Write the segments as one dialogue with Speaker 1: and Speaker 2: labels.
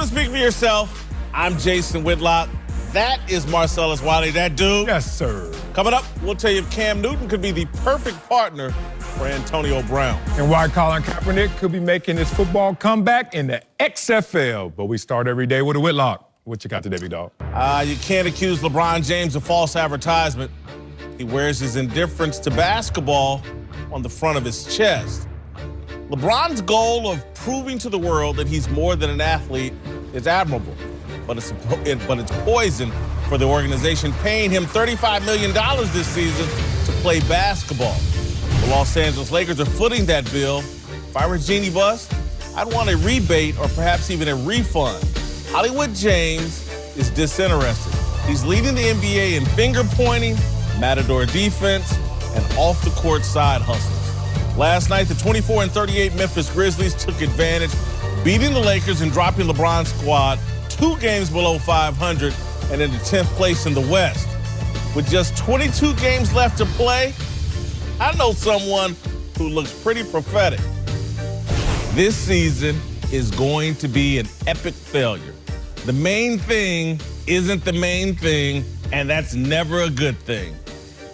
Speaker 1: to speak for yourself. I'm Jason Whitlock. That is Marcellus Wiley, that dude.
Speaker 2: Yes, sir.
Speaker 1: Coming up, we'll tell you if Cam Newton could be the perfect partner for Antonio Brown.
Speaker 2: And why Colin Kaepernick could be making his football comeback in the XFL. But we start every day with a Whitlock. What you got today, big dog?
Speaker 1: You can't accuse LeBron James of false advertisement. He wears his indifference to basketball on the front of his chest. LeBron's goal of proving to the world that he's more than an athlete is admirable, but it's poison for the organization paying him $35 million this season to play basketball. The Los Angeles Lakers are footing that bill. If I were Jeannie Buss, I'd want a rebate or perhaps even a refund. Hollywood James is disinterested. He's leading the NBA in finger-pointing, matador defense, and off-the-court side hustles. Last night, the 24-38 Memphis Grizzlies took advantage, beating the Lakers and dropping LeBron's squad 2 games below 500 and into 10th place in the West. With just 22 games left to play, I know someone who looks pretty prophetic. This season is going to be an epic failure. The main thing isn't the main thing, and that's never a good thing.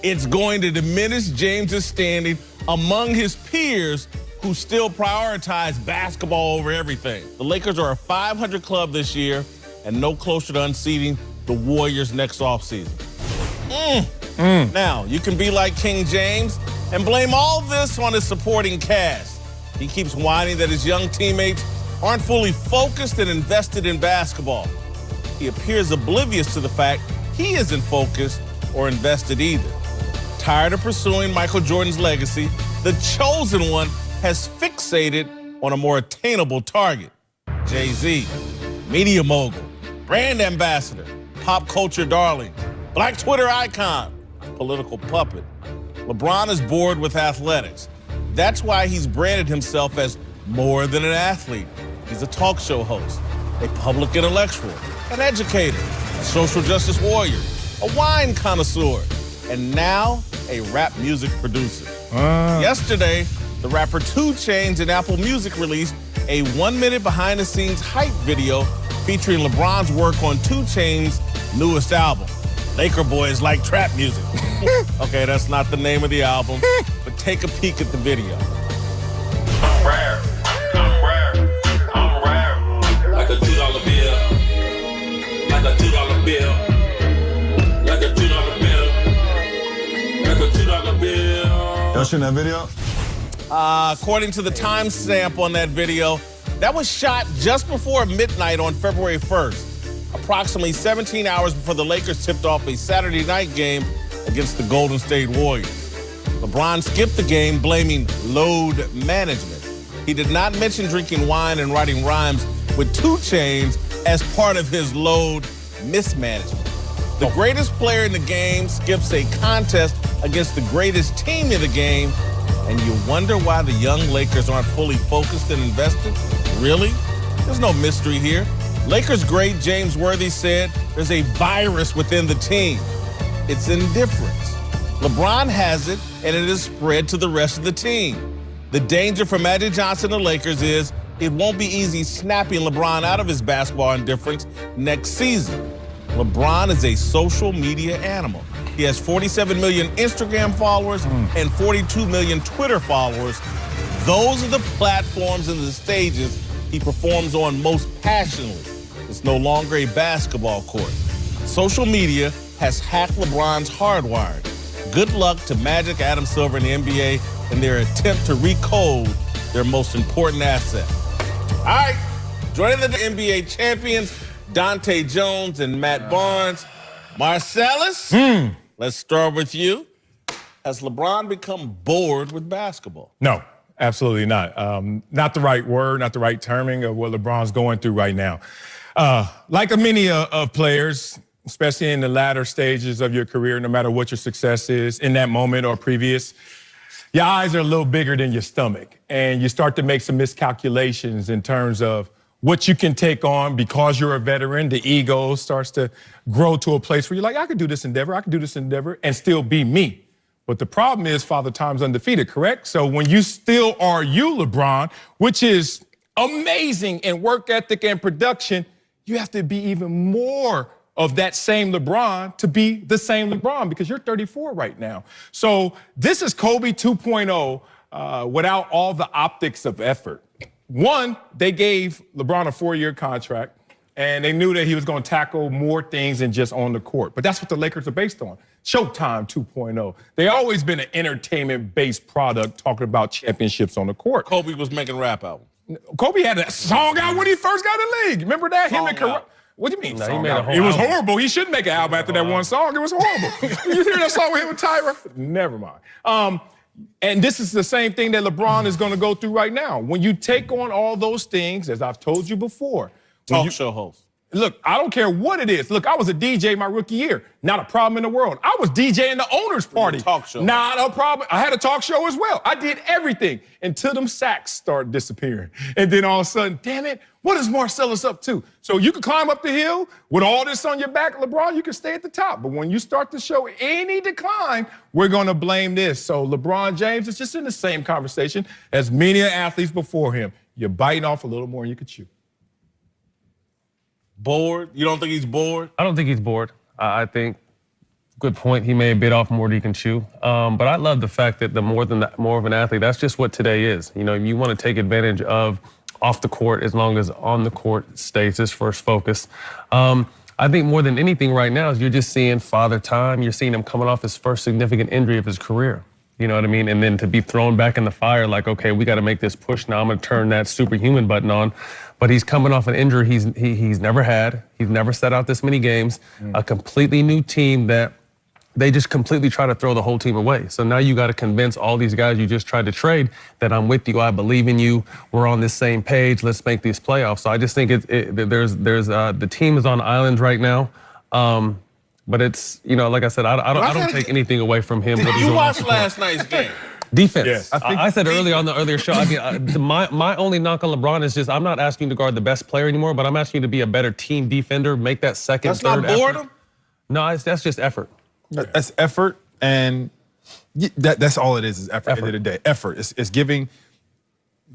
Speaker 1: It's going to diminish James's standing among his peers who still prioritize basketball over everything. The Lakers are a 500 club this year and no closer to unseating the Warriors next offseason. Now, you can be like King James and blame all this on his supporting cast. He keeps whining that his young teammates aren't fully focused and invested in basketball. He appears oblivious to the fact he isn't focused or invested either. Tired of pursuing Michael Jordan's legacy, the chosen one has fixated on a more attainable target. Jay-Z, media mogul, brand ambassador, pop culture darling, black Twitter icon, political puppet. LeBron is bored with athletics. That's why he's branded himself as more than an athlete. He's a talk show host, a public intellectual, an educator, a social justice warrior, a wine connoisseur, and now a rap music producer. Yesterday, the rapper 2 Chainz and Apple Music released a 1-minute behind-the-scenes hype video featuring LeBron's work on 2 Chainz' newest album. Laker boys like trap music. Okay, that's not the name of the album, but take a peek at the video.
Speaker 3: I'm rare. Like a $2 bill. Like a $2 bill. Like a $2 bill. Like a $2 bill.
Speaker 4: Y'all shooting that video?
Speaker 1: According to the timestamp on that video, that was shot just before midnight on February 1st, approximately 17 hours before the Lakers tipped off a Saturday night game against the Golden State Warriors. LeBron skipped the game, blaming load management. He did not mention drinking wine and writing rhymes with 2 Chainz as part of his load mismanagement. The greatest player in the game skips a contest against the greatest team in the game, and you wonder why the young Lakers aren't fully focused and invested? Really? There's no mystery here. Lakers great James Worthy said there's a virus within the team. It's indifference. LeBron has it, and it is spread to the rest of the team. The danger for Magic Johnson and the Lakers is it won't be easy snapping LeBron out of his basketball indifference next season. LeBron is a social media animal. He has 47 million Instagram followers and 42 million Twitter followers. Those are the platforms and the stages he performs on most passionately. It's no longer a basketball court. Social media has hacked LeBron's hardwiring. Good luck to Magic, Adam Silver, and the NBA in their attempt to recode their most important asset. All right, joining the NBA champions, Dahntay Jones and Matt Barnes. Marcellus, let's start with you. Has LeBron become bored with basketball?
Speaker 2: No, absolutely not. Not the right word, not the right terming of what LeBron's going through right now. Like many of players, especially in the latter stages of your career, no matter what your success is in that moment or previous, your eyes are a little bigger than your stomach. And you start to make some miscalculations in terms of what you can take on because you're a veteran. The ego starts to grow to a place where you're like, I could do this endeavor, and still be me. But the problem is Father Time's undefeated, correct? So when you still are you, LeBron, which is amazing in work ethic and production, you have to be even more of that same LeBron to be the same LeBron because you're 34 right now. So this is Kobe 2.0 without all the optics of effort. One, they gave LeBron a 4-year contract, and they knew that he was going to tackle more things than just on the court. But that's what the Lakers are based on. Showtime 2.0. They always been an entertainment-based product talking about championships on the court.
Speaker 1: Kobe was making rap albums.
Speaker 2: Kobe had a song out when he first got in the league. Remember that?
Speaker 1: Song
Speaker 2: Him and
Speaker 1: out.
Speaker 2: What do you mean?
Speaker 4: No,
Speaker 2: Song
Speaker 4: he made a
Speaker 2: out?
Speaker 4: whole
Speaker 2: It was
Speaker 4: album.
Speaker 2: horrible. He shouldn't make an album after that one song. It was horrible. You hear that song with him and Tyra? Never mind. And this is the same thing that LeBron is going to go through right now. When you take on all those things, as I've told you before.
Speaker 1: Talk show host.
Speaker 2: Look, I don't care what it is. Look, I was a DJ my rookie year. Not a problem in the world. I was DJing the owner's party.
Speaker 1: Talk show.
Speaker 2: Not a problem. I had a talk show as well. I did everything until them sacks started disappearing. And then all of a sudden, damn it, what is Marcellus up to? So you can climb up the hill with all this on your back, LeBron, you can stay at the top. But when you start to show any decline, we're going to blame this. So LeBron James is just in the same conversation as many athletes before him. You're biting off a little more than you could chew.
Speaker 1: Bored? You don't think he's bored?
Speaker 4: I don't think he's bored. I think, good point, he may have bit off more than he can chew. But I love the fact that more of an athlete, that's just what today is. You know, you want to take advantage of off the court as long as on the court stays his first focus. I think more than anything right now is you're just seeing father time. You're seeing him coming off his first significant injury of his career. You know what I mean? And then to be thrown back in the fire like, okay, we got to make this push now. I'm going to turn that superhuman button on. But he's coming off an injury he's never had. He's never set out this many games. A completely new team that they just completely try to throw the whole team away. So now you got to convince all these guys you just tried to trade that I'm with you, I believe in you, we're on this same page, let's make these playoffs. So I just think the team is on islands right now. But it's, you know, like I said, I don't take anything away from him.
Speaker 1: Did you watch last night's game?
Speaker 4: Defense.
Speaker 2: Yes.
Speaker 4: I said earlier on the earlier show, I mean, my only knock on LeBron is just I'm not asking you to guard the best player anymore, but I'm asking you to be a better team defender, make that second,
Speaker 1: That's
Speaker 4: third
Speaker 1: not boredom?
Speaker 4: effort. No, that's just effort.
Speaker 5: That's effort, and that's all it is effort. At the end of the day, effort. It's giving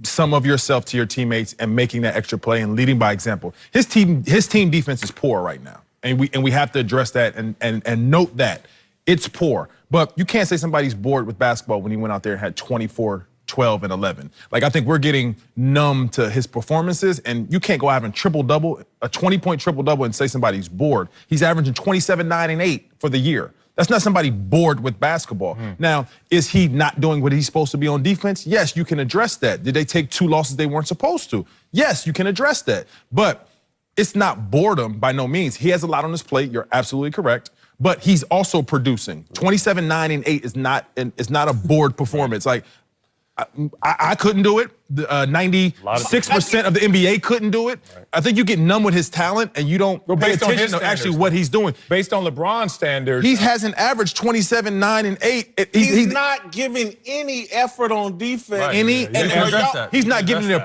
Speaker 5: some of yourself to your teammates and making that extra play and leading by example. His team defense is poor right now, and we have to address that and note that it's poor. But you can't say somebody's bored with basketball when he went out there and had 24, 12, and 11. Like, I think we're getting numb to his performances, and you can't go having triple-double, a 20-point triple-double, and say somebody's bored. He's averaging 27, 9, and 8 for the year. That's not somebody bored with basketball. Now, is he not doing what he's supposed to be on defense? Yes, you can address that. Did they take 2 losses they weren't supposed to? Yes, you can address that. But it's not boredom by no means. He has a lot on his plate. You're absolutely correct. But he's also producing. 27, 9, and 8 is not a bored performance. Like, I couldn't do it. 96% of the NBA couldn't do it. Right. I think you get numb with his talent and you don't pay attention to actually what he's doing.
Speaker 2: Based on LeBron's standards.
Speaker 5: He hasn't averaged 27, 9, and 8.
Speaker 1: He's not giving any effort on defense.
Speaker 5: Right. He's not giving it